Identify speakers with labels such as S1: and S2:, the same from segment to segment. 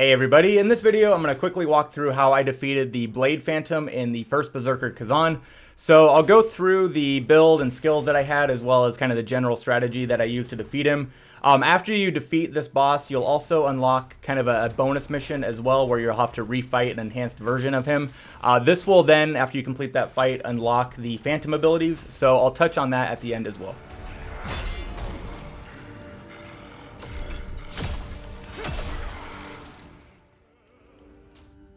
S1: Hey everybody, in this video I'm going to quickly walk through how I defeated the Blade Phantom in the First Berserker Khazan. So I'll go through the build and skills that I had as well as kind of the general strategy that I used to defeat him. After you defeat this boss, you'll also unlock kind of a bonus mission as well where you'll have to refight an enhanced version of him. This will then, after you complete that fight, unlock the Phantom abilities, so I'll touch on that at the end as well.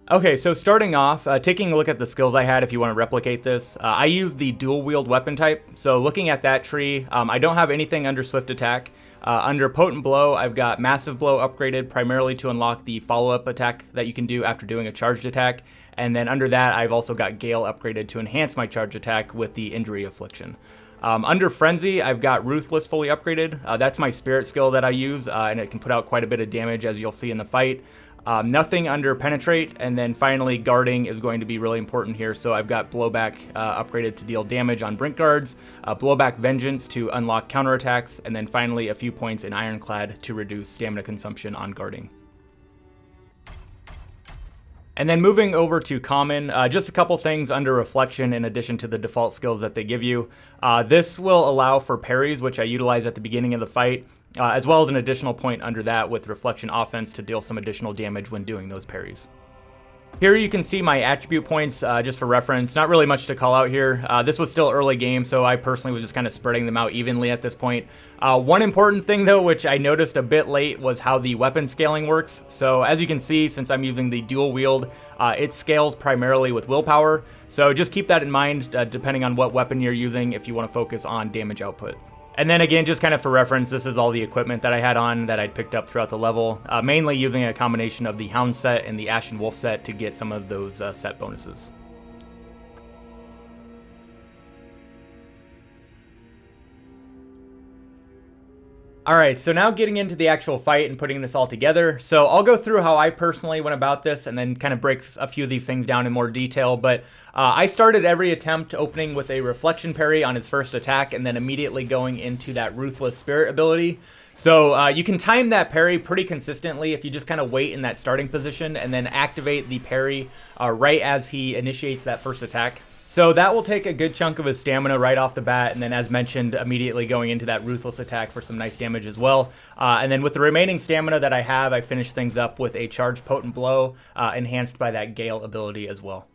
S1: Okay, so starting off, taking a look at the skills I had if you want to replicate this, I used the dual wield weapon type. So looking at that tree, I don't have anything under swift attack. Under potent blow, I've got massive blow upgraded primarily to unlock the follow-up attack that you can do after doing a charged attack. And then under that, I've also got Gale upgraded to enhance my charge attack with the injury affliction. Under Frenzy, I've got Ruthless fully upgraded. That's my spirit skill that I use, and it can put out quite a bit of damage as you'll see in the fight. Nothing under Penetrate, and then finally Guarding is going to be really important here. So I've got Blowback upgraded to deal damage on Brink Guards, Blowback Vengeance to unlock counterattacks, and then finally a few points in Ironclad to reduce stamina consumption on Guarding. And then moving over to Common, just a couple things under Reflection in addition to the default skills that they give you. This will allow for parries, which I utilize at the beginning of the fight. As well as an additional point under that with Reflection Offense to deal some additional damage when doing those parries. Here you can see my attribute points just for reference. Not really much to call out here. This was still early game, so I personally was just kind of spreading them out evenly at this point. One important thing though, which I noticed a bit late, was how the weapon scaling works. So as you can see, since I'm using the dual wield, it scales primarily with willpower. So just keep that in mind depending on what weapon you're using if you want to focus on damage output. And then again, just kind of for reference, this is all the equipment that I had on that I'd picked up throughout the level, mainly using a combination of the Hound set and the Ashen Wolf set to get some of those set bonuses. Alright, so now getting into the actual fight and putting this all together. So I'll go through how I personally went about this and then kind of breaks a few of these things down in more detail. But I started every attempt opening with a Reflection Parry on his first attack and then immediately going into that Ruthless Spirit ability. So you can time that parry pretty consistently if you just kind of wait in that starting position and then activate the parry right as he initiates that first attack. So that will take a good chunk of his stamina right off the bat, and then as mentioned, immediately going into that Ruthless attack for some nice damage as well. And then with the remaining stamina that I have, I finish things up with a Charged Potent Blow, enhanced by that Gale ability as well.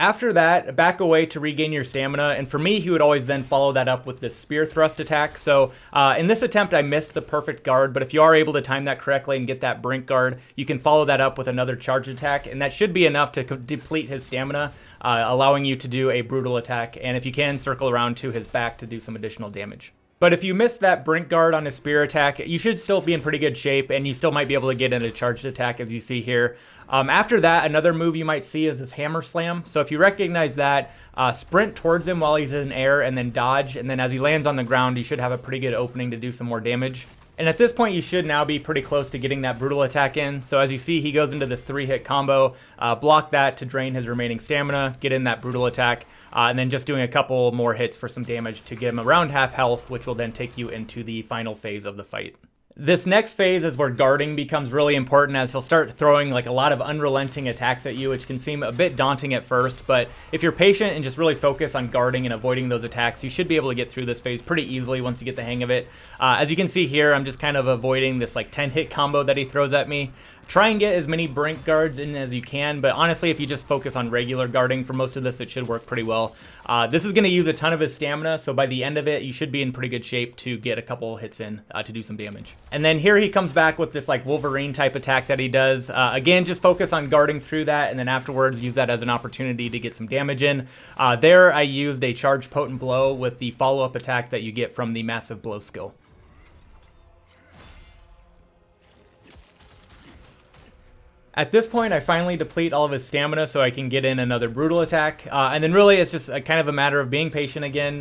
S1: After that, back away to regain your stamina, and for me, he would always then follow that up with this Spear Thrust attack. So in this attempt, I missed the perfect guard, but if you are able to time that correctly and get that Brink Guard, you can follow that up with another charge attack, and that should be enough to deplete his stamina, allowing you to do a brutal attack, and if you can, circle around to his back to do some additional damage. But if you miss that Brink Guard on his spear attack, you should still be in pretty good shape, and you still might be able to get in a charged attack as you see here. After that, another move you might see is his Hammer Slam. So if you recognize that, sprint towards him while he's in air and then dodge, and then as he lands on the ground, you should have a pretty good opening to do some more damage. And at this point, you should now be pretty close to getting that brutal attack in. So as you see, he goes into this 3-hit combo, block that to drain his remaining stamina, get in that brutal attack, and then just doing a couple more hits for some damage to get him around half health, which will then take you into the final phase of the fight. This next phase is where guarding becomes really important, as he'll start throwing like a lot of unrelenting attacks at you, which can seem a bit daunting at first, but if you're patient and just really focus on guarding and avoiding those attacks, you should be able to get through this phase pretty easily once you get the hang of it. As you can see here, I'm just kind of avoiding this like 10-hit combo that he throws at me. Try and get as many Brink Guards in as you can, but honestly, if you just focus on regular guarding for most of this, it should work pretty well. This is going to use a ton of his stamina, so by the end of it, you should be in pretty good shape to get a couple hits in to do some damage. And then here he comes back with this like Wolverine type attack that he does. Again, just focus on guarding through that, and then afterwards use that as an opportunity to get some damage in. There I used a Charged Potent Blow with the follow-up attack that you get from the Massive Blow skill. At this point, I finally deplete all of his stamina so I can get in another brutal attack. And then really, it's just kind of a matter of being patient again,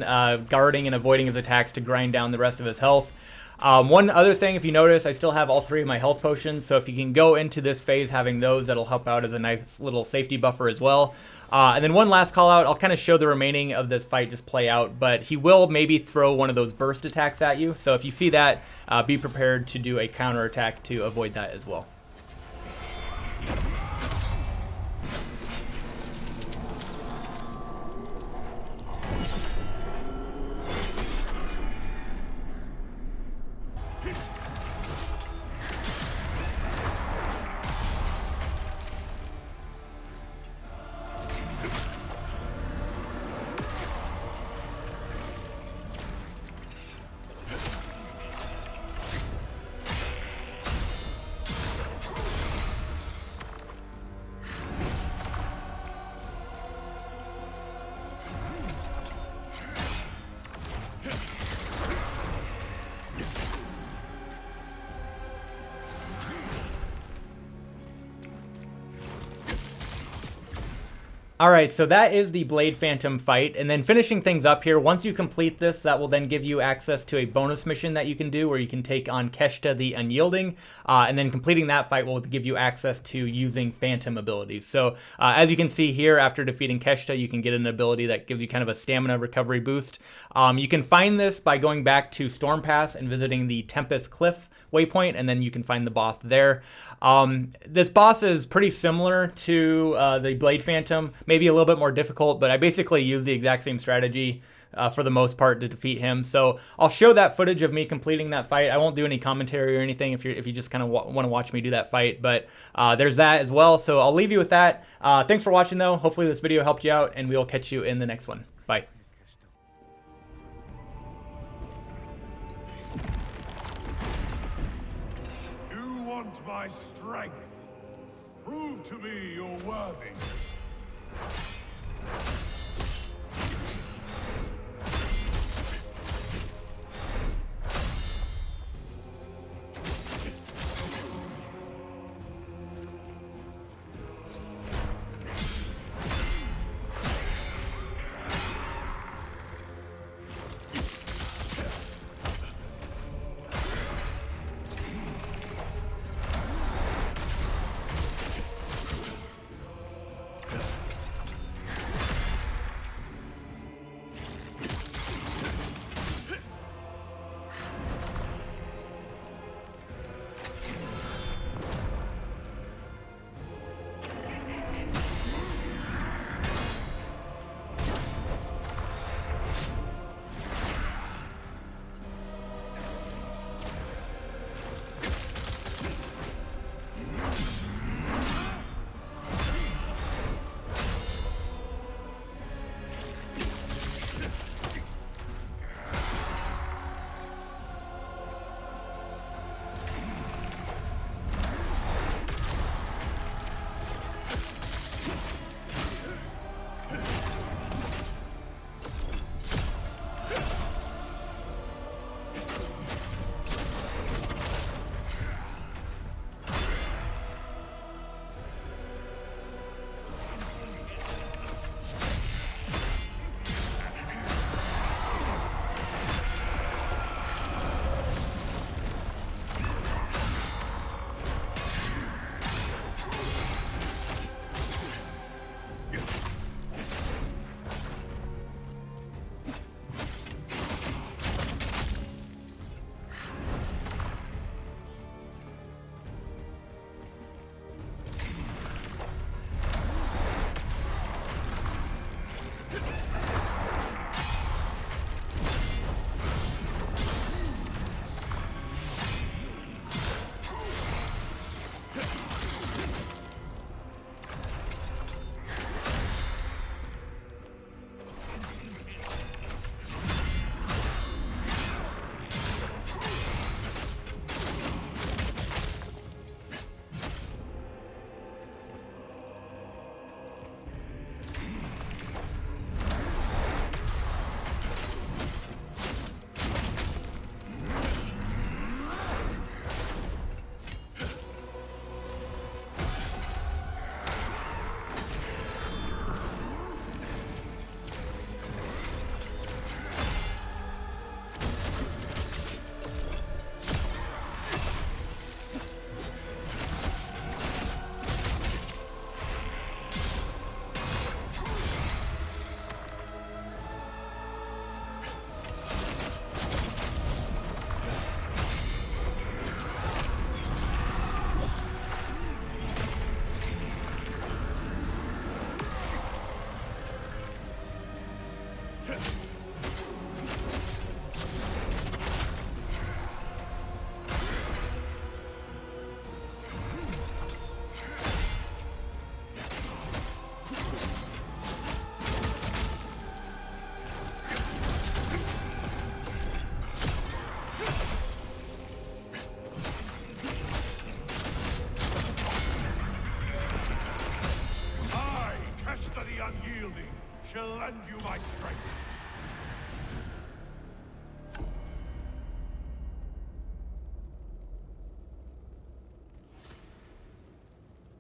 S1: guarding and avoiding his attacks to grind down the rest of his health. One other thing, if you notice, I still have all 3 of my health potions, so if you can go into this phase having those, that'll help out as a nice little safety buffer as well. And then one last call out, I'll kind of show the remaining of this fight just play out, but he will maybe throw one of those burst attacks at you, so if you see that, be prepared to do a counter attack to avoid that as well. All right, so that is the Blade Phantom fight, and then finishing things up here, once you complete this, that will then give you access to a bonus mission that you can do where you can take on Keshta the Unyielding, and then completing that fight will give you access to using Phantom abilities. So as you can see here, after defeating Keshta, you can get an ability that gives you kind of a stamina recovery boost. You can find this by going back to Storm Pass and visiting the Tempest Cliff waypoint, and then you can find the boss there. This boss is pretty similar to the Blade Phantom, maybe a little bit more difficult, but I basically use the exact same strategy for the most part to defeat him. So I'll show that footage of me completing that fight. I won't do any commentary or anything if you just kind of want to watch me do that fight, but there's that as well. So I'll leave you with that. Thanks for watching though. Hopefully this video helped you out, and we will catch you in the next one. Bye.
S2: My strength. Prove to me you're worthy. Keshta the Unyielding shall lend you my strength.